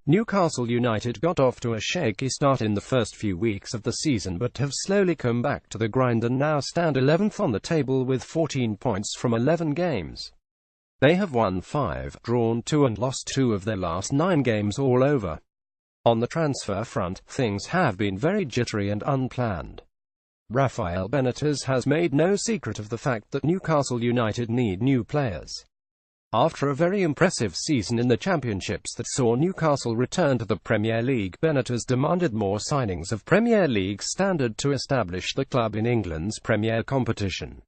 Newcastle United got off to a shaky start in the first few weeks of the season but have slowly come back to the grind and now stand 11th on the table with 14 points from 11 games. They have won 5, drawn 2 and lost 2 of their last 9 games all over. On the transfer front, things have been very jittery and unplanned. Rafael Benitez has made no secret of the fact that Newcastle United need new players. After a very impressive season in the championships that saw Newcastle return to the Premier League, Benitez demanded more signings of Premier League standard to establish the club in England's Premier competition.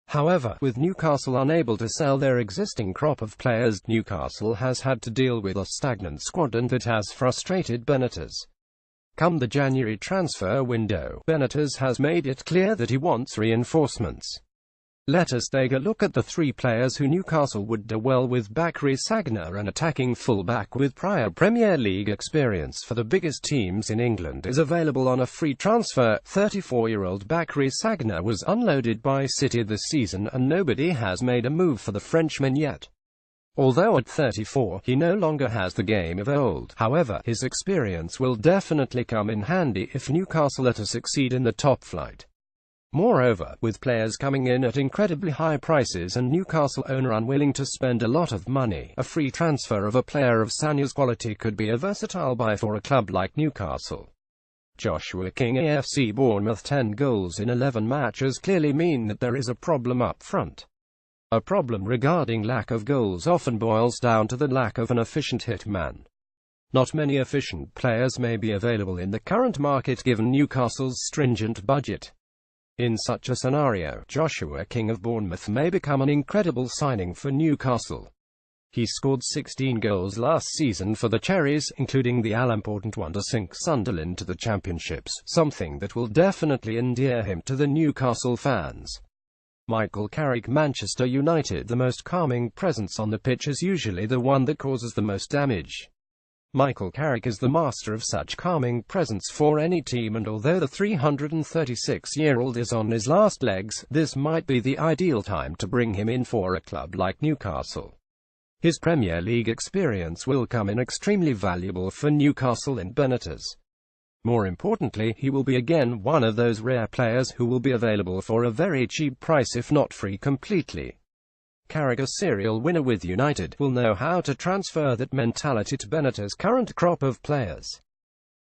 However, with Newcastle unable to sell their existing crop of players, Newcastle has had to deal with a stagnant squad, and that has frustrated Benitez. Come the January transfer window, Benitez has made it clear that he wants reinforcements. Let us take a look at the 3 players who Newcastle would do well with. Bakary Sagna, an attacking fullback with prior Premier League experience for the biggest teams in England, is available on a free transfer. 34-year-old Bakary Sagna was unloaded by City this season and nobody has made a move for the Frenchman yet. Although at 34, he no longer has the game of old. However, his experience will definitely come in handy if Newcastle are to succeed in the top flight. Moreover, with players coming in at incredibly high prices and Newcastle owner unwilling to spend a lot of money, a free transfer of a player of Sagna's quality could be a versatile buy for a club like Newcastle. Joshua King AFC Bournemouth 10 goals in 11 matches clearly mean that there is a problem up front. A problem regarding lack of goals often boils down to the lack of an efficient hitman. Not many efficient players may be available in the current market given Newcastle's stringent budget. In such a scenario, Joshua King of Bournemouth may become an incredible signing for Newcastle. He scored 16 goals last season for the Cherries, including the all-important one to sink Sunderland to the Championships, something that will definitely endear him to the Newcastle fans. Michael Carrick, Manchester United. The most calming presence on the pitch is usually the one that causes the most damage. Michael Carrick is the master of such calming presence for any team, and although the 336-year-old is on his last legs, this might be the ideal time to bring him in for a club like Newcastle. His Premier League experience will come in extremely valuable for Newcastle and Benitez. More importantly, he will be again one of those rare players who will be available for a very cheap price if not free completely. Carrick, a serial winner with United, will know how to transfer that mentality to Benitez's current crop of players.